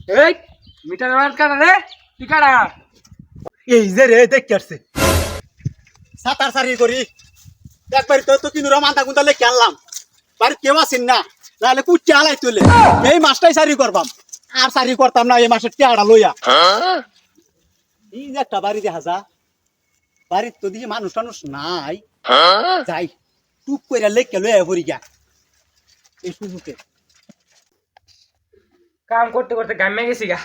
এই মিটার মার কাটা রে তুই কাটা এই যে রে দেখতে আসছে সাতার সারি করি একবার তো কিনুরা মাথা গুন্তা লেখে আনলাম বাড়ি কেউ আসেন না নাহলে কুচ্চে আলাই তুলে এই মাসটাই সারি করবাম আর সারি করতাম না এই মাসের টেয়ারা লইয়া এই যে একটা বাড়ি দেখা যা বাড়ির তো দিকে মানুষ টানুষ নাই যাই টুক করে লেখকে লইয়া পড়ি গা এই সুযোগে কাম করতে করতে গামে গেছি গা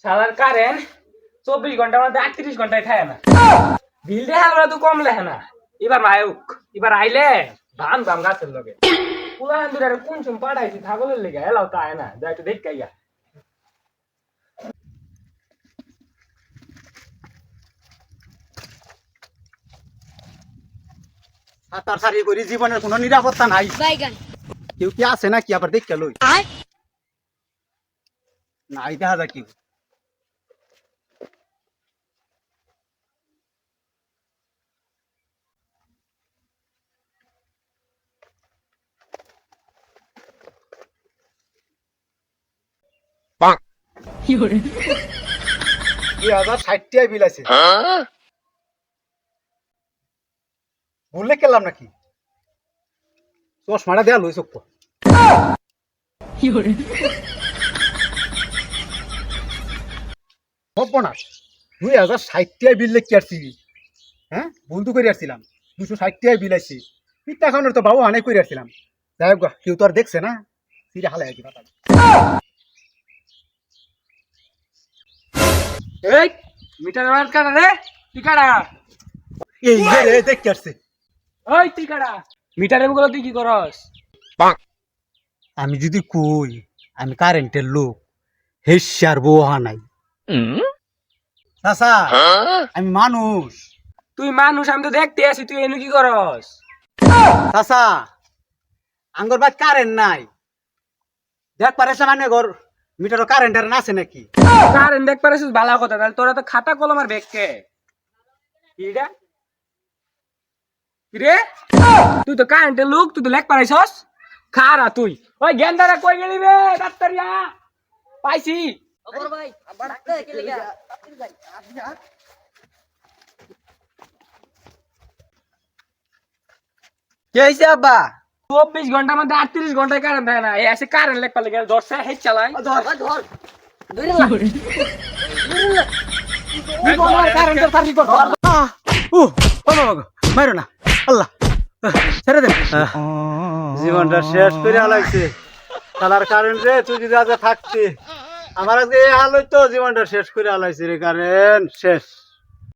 সালার কারেন্ট 24 ঘন্টার মধ্যে 38 ঘন্টায় খায় না বিল দেখা তো কম লেখে না এবার মায়ুক এবার আইলে ধান দাম গাছের লগে পুরান দুটার কোন চুম পাঠাইছি ছাগলের লেগে এলাও তা না যাই একটু দেখ গাইয়া সাতার সারি করি জীবনের কোনো নিরাপত্তা নাই কেউ কি আছে নাকি আবার দেখতে লই নাই দেখা যায় কেউ Fiore. 2060 টাই বিল আছে ভুলে গেলাম নাকি চশমাটা দেয়া লই চোখ Fiore. সর্বনাশ 2060 টাই বিল লেখি আসছি হ্যাঁ বন্ধু করে আসছিলাম 260 টাই বিল আছে পিঠা খাওয়ানোর তো বাবু অনেক করে আসছিলাম যাই হোক কেউ তো আর দেখছে না সিরে হালে আর কি কথা এই মিটার মার কাটা রে তুই কাটা এই যে রে দেখতে আসছে ওই তুই কাটা মিটারের গুলো তুই কি করস আমি যদি কই আমি কারেন্টের লোক হেসার বউহা নাই চাচা আমি মানুষ তুই মানুষ আমি তো দেখতে আসি তুই এনে কি করস চাচা আঙ্গর বাদ কারেন্ট নাই দেখ পারেছে মানে ঘর মিটার কারেন্ট আর আছে নাকি কারেন্ট দেখ পারিস ভালো কথা তাহলে তোরা তো খাতা কলম আর ব্যাগকে কিটা কিরে তুই তো কারেন্টের লোক তুই তো লেখ পারাইছস খারা তুই ওই গেন্দারা কই গেলি রে ডাক্তারিয়া পাইছি কে হইছে আব্বা 24 ঘন্টার মধ্যে 38 ঘন্টায় কারেন্ট থাকে না এসে কারেন্ট লেখ পালে গেল দশটা হেড চালায় মারো না আল্লাহ ছেড়ে দেন জীবনটা শেষ করে হালাইছে তালার কারেন্ট রে তুই যদি আজ থাকতি আমার আজকে এই হাল হইতো জীবনটা শেষ করে হালাইছে রে কারেন্ট শেষ